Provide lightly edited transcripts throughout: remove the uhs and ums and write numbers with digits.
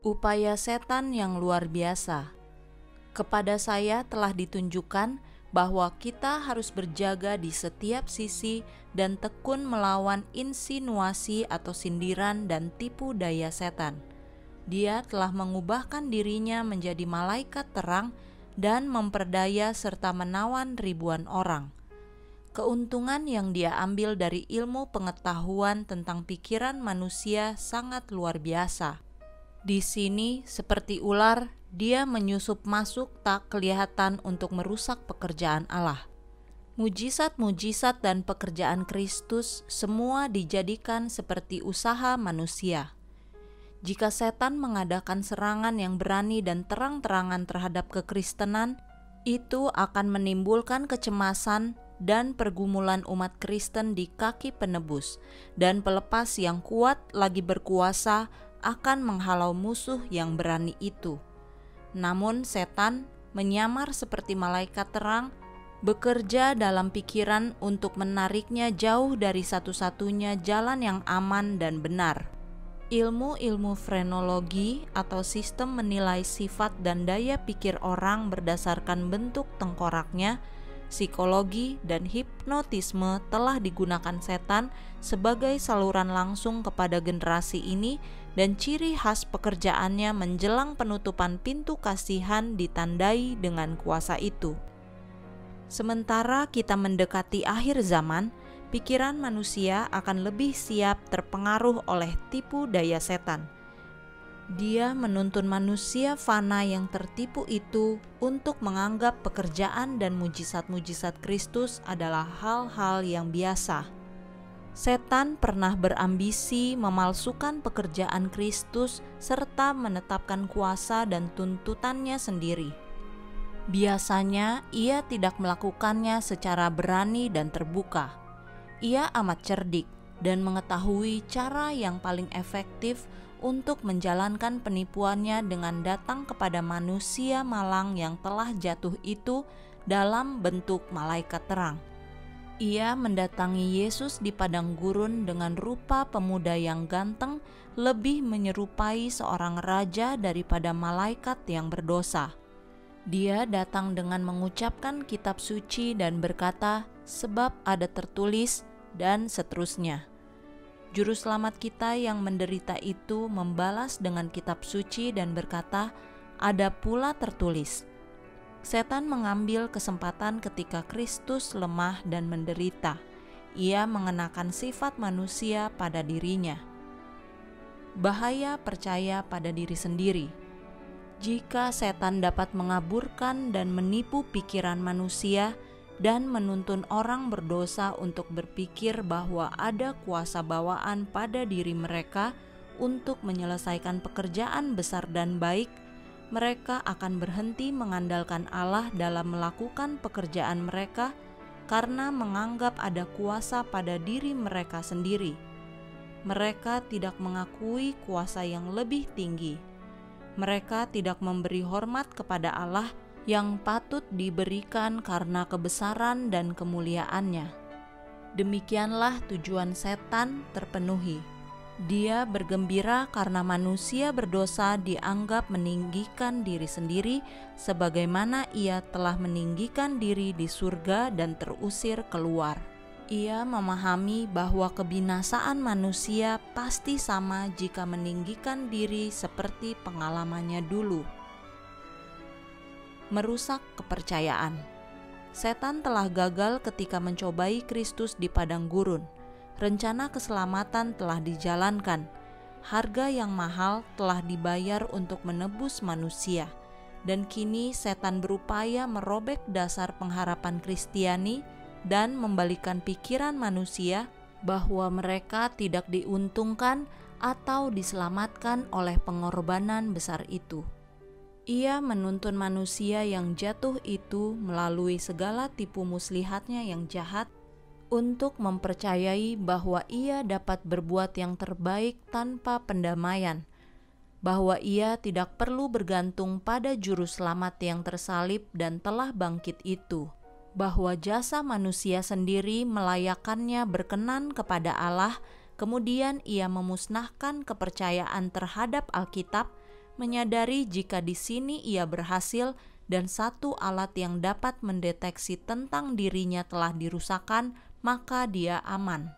Upaya setan yang luar biasa. Kepada saya telah ditunjukkan bahwa kita harus berjaga di setiap sisi dan tekun melawan insinuasi atau sindiran dan tipu daya setan. Dia telah mengubahkan dirinya menjadi malaikat terang dan memperdaya serta menawan ribuan orang. Keuntungan yang dia ambil dari ilmu pengetahuan tentang pikiran manusia sangat luar biasa. Di sini, seperti ular, dia menyusup masuk tak kelihatan untuk merusak pekerjaan Allah. Mujizat-mujizat dan pekerjaan Kristus semua dijadikan seperti usaha manusia. Jika setan mengadakan serangan yang berani dan terang-terangan terhadap kekristenan, itu akan menimbulkan kecemasan dan pergumulan umat Kristen di kaki penebus, dan pelepas yang kuat lagi berkuasa akan menghalau musuh yang berani itu. Namun setan menyamar seperti malaikat terang, bekerja dalam pikiran untuk menariknya jauh dari satu-satunya jalan yang aman dan benar. Ilmu-ilmu frenologi atau sistem menilai sifat dan daya pikir orang berdasarkan bentuk tengkoraknya, psikologi dan hipnotisme telah digunakan setan sebagai saluran langsung kepada generasi ini, dan ciri khas pekerjaannya menjelang penutupan pintu kasihan ditandai dengan kuasa itu. Sementara kita mendekati akhir zaman, pikiran manusia akan lebih siap terpengaruh oleh tipu daya setan. Dia menuntun manusia fana yang tertipu itu untuk menganggap pekerjaan dan mujizat-mujizat Kristus adalah hal-hal yang biasa. Setan pernah berambisi memalsukan pekerjaan Kristus serta menetapkan kuasa dan tuntutannya sendiri. Biasanya ia tidak melakukannya secara berani dan terbuka. Ia amat cerdik dan mengetahui cara yang paling efektif untuk menjalankan penipuannya dengan datang kepada manusia malang yang telah jatuh itu dalam bentuk malaikat terang. Ia mendatangi Yesus di padang gurun dengan rupa pemuda yang ganteng, lebih menyerupai seorang raja daripada malaikat yang berdosa. Dia datang dengan mengucapkan kitab suci dan berkata, "Sebab ada tertulis," dan seterusnya. Juru selamat kita yang menderita itu membalas dengan kitab suci dan berkata, "Ada pula tertulis." Setan mengambil kesempatan ketika Kristus lemah dan menderita. Ia mengenakan sifat manusia pada dirinya. Bahaya percaya pada diri sendiri. Jika setan dapat mengaburkan dan menipu pikiran manusia dan menuntun orang berdosa untuk berpikir bahwa ada kuasa bawaan pada diri mereka untuk menyelesaikan pekerjaan besar dan baik, mereka akan berhenti mengandalkan Allah dalam melakukan pekerjaan mereka karena menganggap ada kuasa pada diri mereka sendiri. Mereka tidak mengakui kuasa yang lebih tinggi. Mereka tidak memberi hormat kepada Allah yang patut diberikan karena kebesaran dan kemuliaannya. Demikianlah tujuan setan terpenuhi. Dia bergembira karena manusia berdosa dianggap meninggikan diri sendiri, sebagaimana ia telah meninggikan diri di surga dan terusir keluar. Ia memahami bahwa kebinasaan manusia pasti sama jika meninggikan diri seperti pengalamannya dulu. Merusak kepercayaan. Setan telah gagal ketika mencobai Kristus di padang gurun. Rencana keselamatan telah dijalankan. Harga yang mahal telah dibayar untuk menebus manusia. Dan kini setan berupaya merobek dasar pengharapan Kristiani dan membalikan pikiran manusia bahwa mereka tidak diuntungkan atau diselamatkan oleh pengorbanan besar itu. Ia menuntun manusia yang jatuh itu melalui segala tipu muslihatnya yang jahat untuk mempercayai bahwa ia dapat berbuat yang terbaik tanpa pendamaian, bahwa ia tidak perlu bergantung pada juru selamat yang tersalib dan telah bangkit itu, bahwa jasa manusia sendiri melayakkannya berkenan kepada Allah. Kemudian ia memusnahkan kepercayaan terhadap Alkitab, menyadari jika di sini ia berhasil dan satu alat yang dapat mendeteksi tentang dirinya telah dirusakkan, maka dia aman.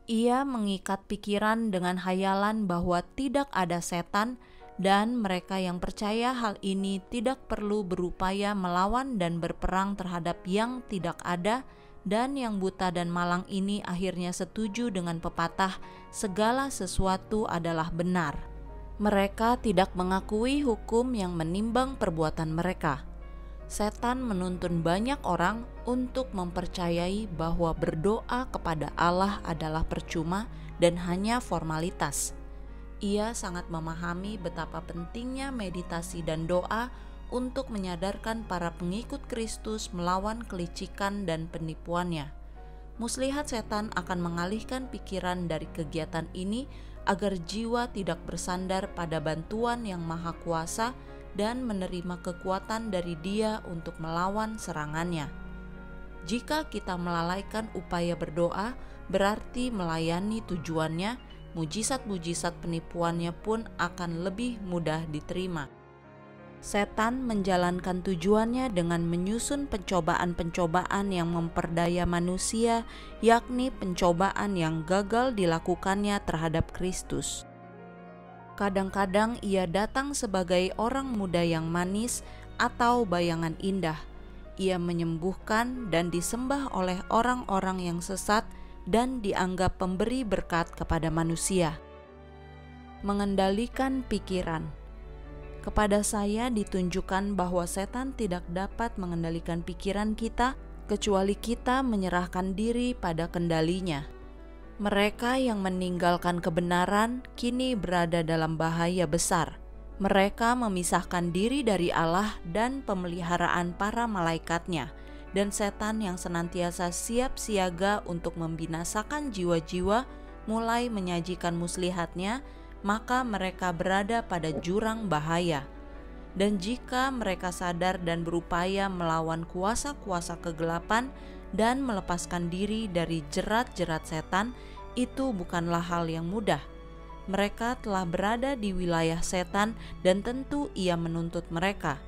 Ia mengikat pikiran dengan hayalan bahwa tidak ada setan, dan mereka yang percaya hal ini tidak perlu berupaya melawan dan berperang terhadap yang tidak ada, dan yang buta dan malang ini akhirnya setuju dengan pepatah, segala sesuatu adalah benar. Mereka tidak mengakui hukum yang menimbang perbuatan mereka. Setan menuntun banyak orang untuk mempercayai bahwa berdoa kepada Allah adalah percuma dan hanya formalitas. Ia sangat memahami betapa pentingnya meditasi dan doa untuk menyadarkan para pengikut Kristus melawan kelicikan dan penipuannya. Muslihat setan akan mengalihkan pikiran dari kegiatan ini agar jiwa tidak bersandar pada bantuan yang maha kuasa dan menerima kekuatan dari Dia untuk melawan serangannya. Jika kita melalaikan upaya berdoa, berarti melayani tujuannya, mujizat-mujizat penipuannya pun akan lebih mudah diterima. Setan menjalankan tujuannya dengan menyusun pencobaan-pencobaan yang memperdaya manusia, yakni pencobaan yang gagal dilakukannya terhadap Kristus. Kadang-kadang ia datang sebagai orang muda yang manis atau bayangan indah. Ia menyembuhkan dan disembah oleh orang-orang yang sesat dan dianggap pemberi berkat kepada manusia. Mengendalikan pikiran. Kepada saya ditunjukkan bahwa setan tidak dapat mengendalikan pikiran kita kecuali kita menyerahkan diri pada kendalinya. Mereka yang meninggalkan kebenaran kini berada dalam bahaya besar. Mereka memisahkan diri dari Allah dan pemeliharaan para malaikatnya, dan setan yang senantiasa siap siaga untuk membinasakan jiwa-jiwa mulai menyajikan muslihatnya, maka mereka berada pada jurang bahaya. Dan jika mereka sadar dan berupaya melawan kuasa-kuasa kegelapan dan melepaskan diri dari jerat-jerat setan, itu bukanlah hal yang mudah. Mereka telah berada di wilayah setan dan tentu ia menuntut mereka.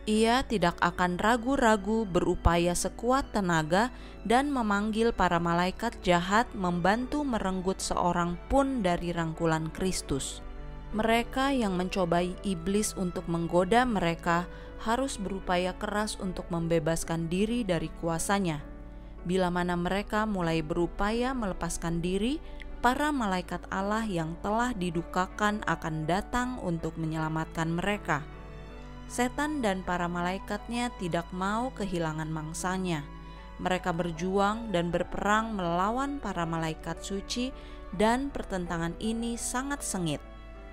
Ia tidak akan ragu-ragu berupaya sekuat tenaga dan memanggil para malaikat jahat membantu merenggut seorang pun dari rangkulan Kristus. Mereka yang mencobai iblis untuk menggoda mereka harus berupaya keras untuk membebaskan diri dari kuasanya. Bila mana mereka mulai berupaya melepaskan diri, para malaikat Allah yang telah didukakan akan datang untuk menyelamatkan mereka. Setan dan para malaikatnya tidak mau kehilangan mangsanya. Mereka berjuang dan berperang melawan para malaikat suci, dan pertentangan ini sangat sengit.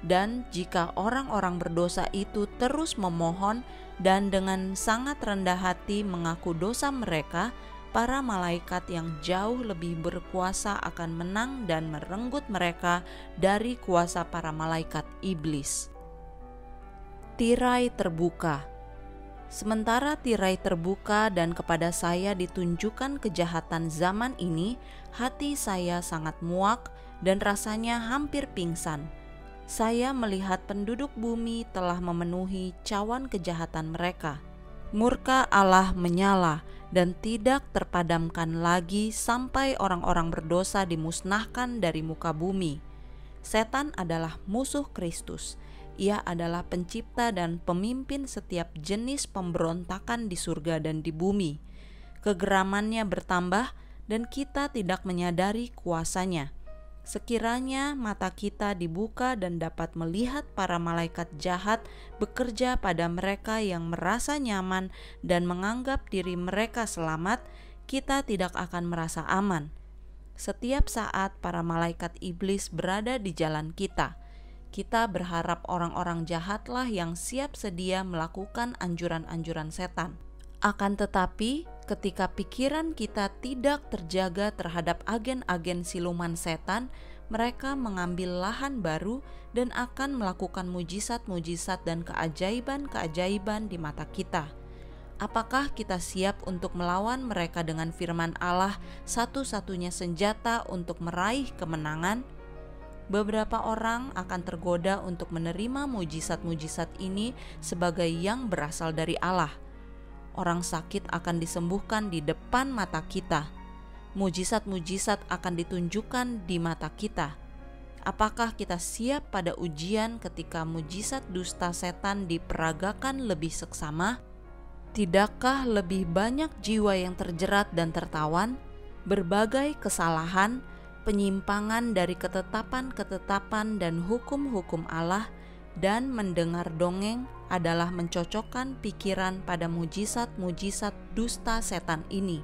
Dan jika orang-orang berdosa itu terus memohon dan dengan sangat rendah hati mengaku dosa mereka, para malaikat yang jauh lebih berkuasa akan menang dan merenggut mereka dari kuasa para malaikat iblis. Tirai terbuka. Sementara tirai terbuka dan kepada saya ditunjukkan kejahatan zaman ini, hati saya sangat muak dan rasanya hampir pingsan. Saya melihat penduduk bumi telah memenuhi cawan kejahatan mereka. Murka Allah menyala dan tidak terpadamkan lagi sampai orang-orang berdosa dimusnahkan dari muka bumi. Setan adalah musuh Kristus. Ia adalah pencipta dan pemimpin setiap jenis pemberontakan di surga dan di bumi. Kegeramannya bertambah dan kita tidak menyadari kuasanya. Sekiranya mata kita dibuka dan dapat melihat para malaikat jahat bekerja pada mereka yang merasa nyaman dan menganggap diri mereka selamat, kita tidak akan merasa aman. Setiap saat para malaikat iblis berada di jalan kita. Kita berharap orang-orang jahatlah yang siap sedia melakukan anjuran-anjuran setan. Akan tetapi, ketika pikiran kita tidak terjaga terhadap agen-agen siluman setan, mereka mengambil lahan baru dan akan melakukan mujizat-mujizat dan keajaiban-keajaiban di mata kita. Apakah kita siap untuk melawan mereka dengan firman Allah, satu-satunya senjata untuk meraih kemenangan? beberapa orang akan tergoda untuk menerima mujizat-mujizat ini sebagai yang berasal dari Allah. Orang sakit akan disembuhkan di depan mata kita. Mujizat-mujizat akan ditunjukkan di mata kita. Apakah kita siap pada ujian ketika mujizat dusta setan diperagakan lebih seksama? Tidakkah lebih banyak jiwa yang terjerat dan tertawan? Berbagai kesalahan, penyimpangan dari ketetapan-ketetapan dan hukum-hukum Allah, dan mendengar dongeng adalah mencocokkan pikiran pada mujizat-mujizat dusta setan ini.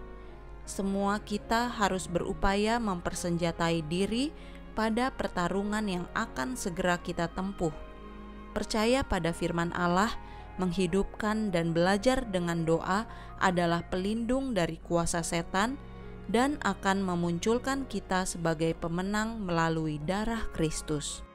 Semua kita harus berupaya mempersenjatai diri pada pertarungan yang akan segera kita tempuh. Percaya pada firman Allah, menghidupkan dan belajar dengan doa adalah pelindung dari kuasa setan dan akan memunculkan kita sebagai pemenang melalui darah Kristus.